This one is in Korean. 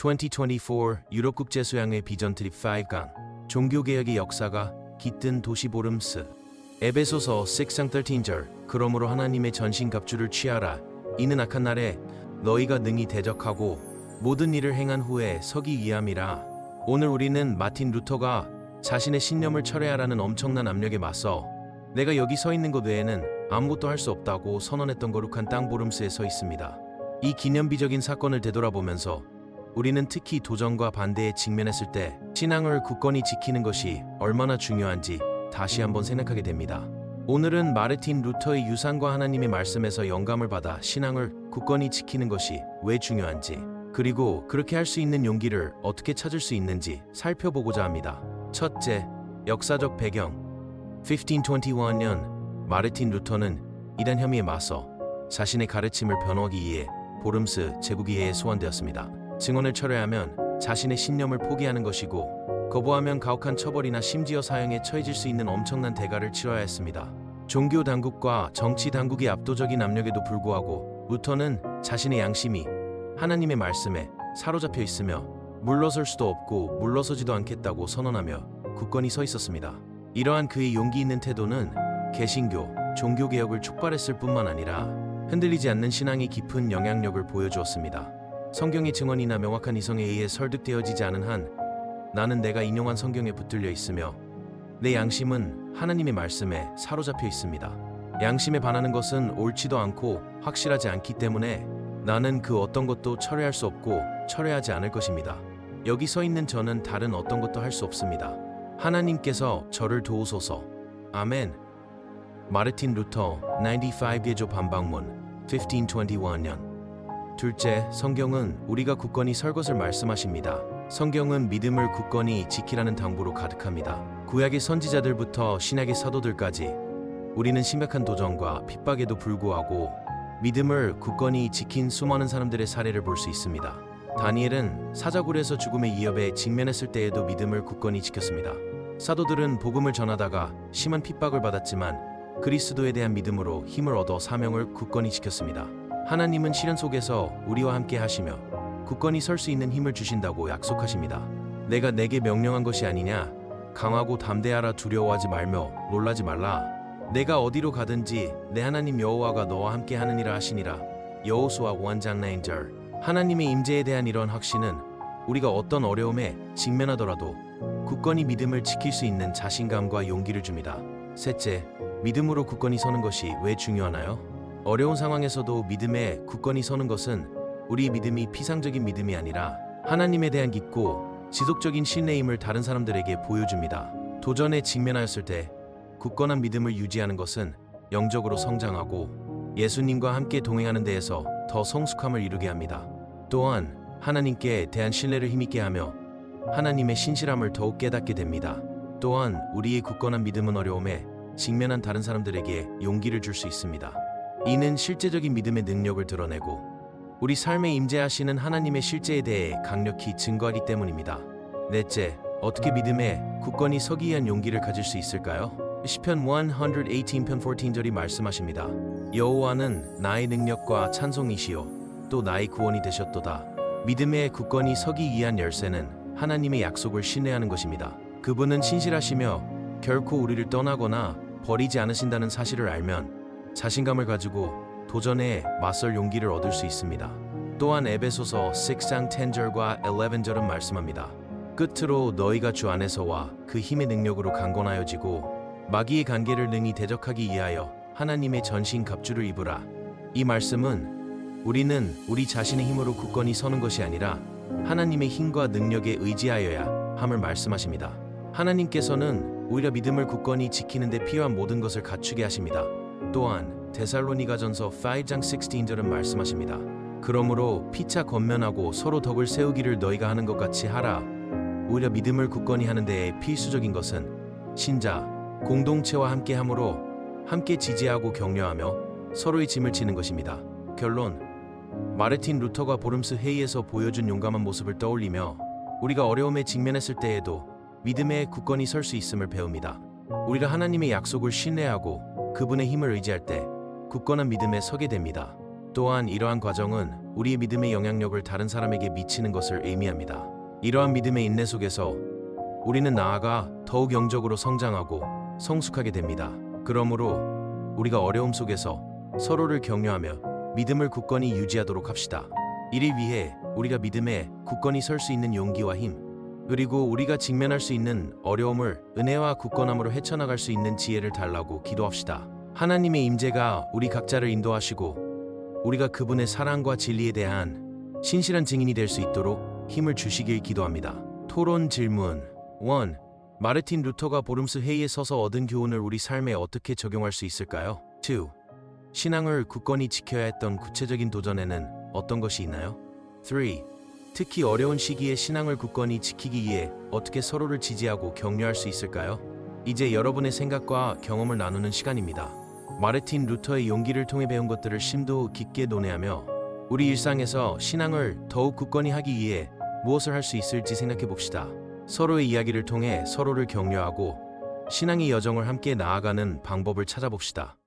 2024 유럽국제수양회 비전 트립 5강 종교개혁의 역사가 깃든 도시 보름스. 에베소서 6장 13절 그러므로 하나님의 전신갑주를 취하라. 이는 악한 날에 너희가 능히 대적하고 모든 일을 행한 후에 서기 위함이라. 오늘 우리는 마틴 루터가 자신의 신념을 철회하라는 엄청난 압력에 맞서 내가 여기 서 있는 것 외에는 아무것도 할 수 없다고 선언했던 거룩한 땅 보름스에 서 있습니다. 이 기념비적인 사건을 되돌아보면서 우리는 특히 도전과 반대에 직면했을 때 신앙을 굳건히 지키는 것이 얼마나 중요한지 다시 한번 생각하게 됩니다. 오늘은 마르틴 루터의 유산과 하나님의 말씀에서 영감을 받아 신앙을 굳건히 지키는 것이 왜 중요한지, 그리고 그렇게 할 수 있는 용기를 어떻게 찾을 수 있는지 살펴보고자 합니다. 첫째, 역사적 배경. 1521년 마르틴 루터는 이단 혐의에 맞서 자신의 가르침을 변호하기 위해 보름스 제국의회에 소환되었습니다. 증언을 철회하면 자신의 신념을 포기하는 것이고, 거부하면 가혹한 처벌이나 심지어 사형에 처해질 수 있는 엄청난 대가를 치러야 했습니다. 종교 당국과 정치 당국의 압도적인 압력에도 불구하고 루터는 자신의 양심이 하나님의 말씀에 사로잡혀 있으며 물러설 수도 없고 물러서지도 않겠다고 선언하며 굳건히 서 있었습니다. 이러한 그의 용기 있는 태도는 개신교, 종교개혁을 촉발했을 뿐만 아니라 흔들리지 않는 신앙의 깊은 영향력을 보여주었습니다. 성경의 증언이나 명확한 이성에 의해 설득되어지지 않은 한 나는 내가 인용한 성경에 붙들려 있으며 내 양심은 하나님의 말씀에 사로잡혀 있습니다. 양심에 반하는 것은 옳지도 않고 확실하지 않기 때문에 나는 그 어떤 것도 철회할 수 없고 철회하지 않을 것입니다. 여기 서 있는 저는 다른 어떤 것도 할 수 없습니다. 하나님께서 저를 도우소서. 아멘. 마르틴 루터 95개조 반박문 1521년. 둘째, 성경은 우리가 굳건히 설 것을 말씀하십니다. 성경은 믿음을 굳건히 지키라는 당부로 가득합니다. 구약의 선지자들부터 신약의 사도들까지 우리는 심각한 도전과 핍박에도 불구하고 믿음을 굳건히 지킨 수많은 사람들의 사례를 볼 수 있습니다. 다니엘은 사자굴에서 죽음의 위협에 직면했을 때에도 믿음을 굳건히 지켰습니다. 사도들은 복음을 전하다가 심한 핍박을 받았지만 그리스도에 대한 믿음으로 힘을 얻어 사명을 굳건히 지켰습니다. 하나님은 시련 속에서 우리와 함께 하시며 굳건히 설 수 있는 힘을 주신다고 약속하십니다. 내가 내게 명령한 것이 아니냐? 강하고 담대하라. 두려워하지 말며 놀라지 말라. 내가 어디로 가든지 내 하나님 여호와가 너와 함께 하느니라 하시니라. 여호수아 1장 9절. 하나님의 임재에 대한 이런 확신은 우리가 어떤 어려움에 직면하더라도 굳건히 믿음을 지킬 수 있는 자신감과 용기를 줍니다. 셋째, 믿음으로 굳건히 서는 것이 왜 중요하나요? 어려운 상황에서도 믿음에 굳건히 서는 것은 우리 믿음이 피상적인 믿음이 아니라 하나님에 대한 깊고 지속적인 신뢰임을 다른 사람들에게 보여줍니다. 도전에 직면하였을 때 굳건한 믿음을 유지하는 것은 영적으로 성장하고 예수님과 함께 동행하는 데에서 더 성숙함을 이루게 합니다. 또한 하나님께 대한 신뢰를 힘있게 하며 하나님의 신실함을 더욱 깨닫게 됩니다. 또한 우리의 굳건한 믿음은 어려움에 직면한 다른 사람들에게 용기를 줄 수 있습니다. 이는 실제적인 믿음의 능력을 드러내고 우리 삶에 임재하시는 하나님의 실제에 대해 강력히 증거하기 때문입니다. 넷째, 어떻게 믿음에 굳건히 서기 위한 용기를 가질 수 있을까요? 시편 118편 14절이 말씀하십니다. 여호와는 나의 능력과 찬송이시요 또 나의 구원이 되셨도다. 믿음에 굳건히 서기 위한 열쇠는 하나님의 약속을 신뢰하는 것입니다. 그분은 신실하시며 결코 우리를 떠나거나 버리지 않으신다는 사실을 알면 자신감을 가지고 도전에 맞설 용기를 얻을 수 있습니다. 또한 에베소서 6장 10절과 11절은 말씀합니다. 끝으로 너희가 주 안에서와 그 힘의 능력으로 강건하여지고 마귀의 관계를 능히 대적하기 위하여 하나님의 전신 갑주를 입으라. 이 말씀은 우리는 우리 자신의 힘으로 굳건히 서는 것이 아니라 하나님의 힘과 능력에 의지하여야 함을 말씀하십니다. 하나님께서는 오히려 믿음을 굳건히 지키는 데 필요한 모든 것을 갖추게 하십니다. 또한 데살로니가전서 5장 16절은 말씀하십니다. 그러므로 피차 권면하고 서로 덕을 세우기를 너희가 하는 것 같이 하라. 오히려 믿음을 굳건히 하는 데에 필수적인 것은 신자, 공동체와 함께 함으로 함께 지지하고 격려하며 서로의 짐을 지는 것입니다. 결론, 마르틴 루터가 보름스 회의에서 보여준 용감한 모습을 떠올리며 우리가 어려움에 직면했을 때에도 믿음에 굳건히 설 수 있음을 배웁니다. 우리가 하나님의 약속을 신뢰하고 그분의 힘을 의지할 때 굳건한 믿음에 서게 됩니다. 또한 이러한 과정은 우리의 믿음의 영향력을 다른 사람에게 미치는 것을 의미합니다. 이러한 믿음의 인내 속에서 우리는 나아가 더욱 영적으로 성장하고 성숙하게 됩니다. 그러므로 우리가 어려움 속에서 서로를 격려하며 믿음을 굳건히 유지하도록 합시다. 이를 위해 우리가 믿음에 굳건히 설 수 있는 용기와 힘, 그리고 우리가 직면할 수 있는 어려움을 은혜와 굳건함으로 헤쳐나갈 수 있는 지혜를 달라고 기도합시다. 하나님의 임재가 우리 각자를 인도하시고 우리가 그분의 사랑과 진리에 대한 신실한 증인이 될 수 있도록 힘을 주시길 기도합니다. 토론 질문 1. 마르틴 루터가 보름스 회의에 서서 얻은 교훈을 우리 삶에 어떻게 적용할 수 있을까요? 2. 신앙을 굳건히 지켜야 했던 구체적인 도전에는 어떤 것이 있나요? 3. 특히 어려운 시기에 신앙을 굳건히 지키기 위해 어떻게 서로를 지지하고 격려할 수 있을까요? 이제 여러분의 생각과 경험을 나누는 시간입니다. 마르틴 루터의 용기를 통해 배운 것들을 심도 깊게 논의하며 우리 일상에서 신앙을 더욱 굳건히 하기 위해 무엇을 할 수 있을지 생각해 봅시다. 서로의 이야기를 통해 서로를 격려하고 신앙의 여정을 함께 나아가는 방법을 찾아봅시다.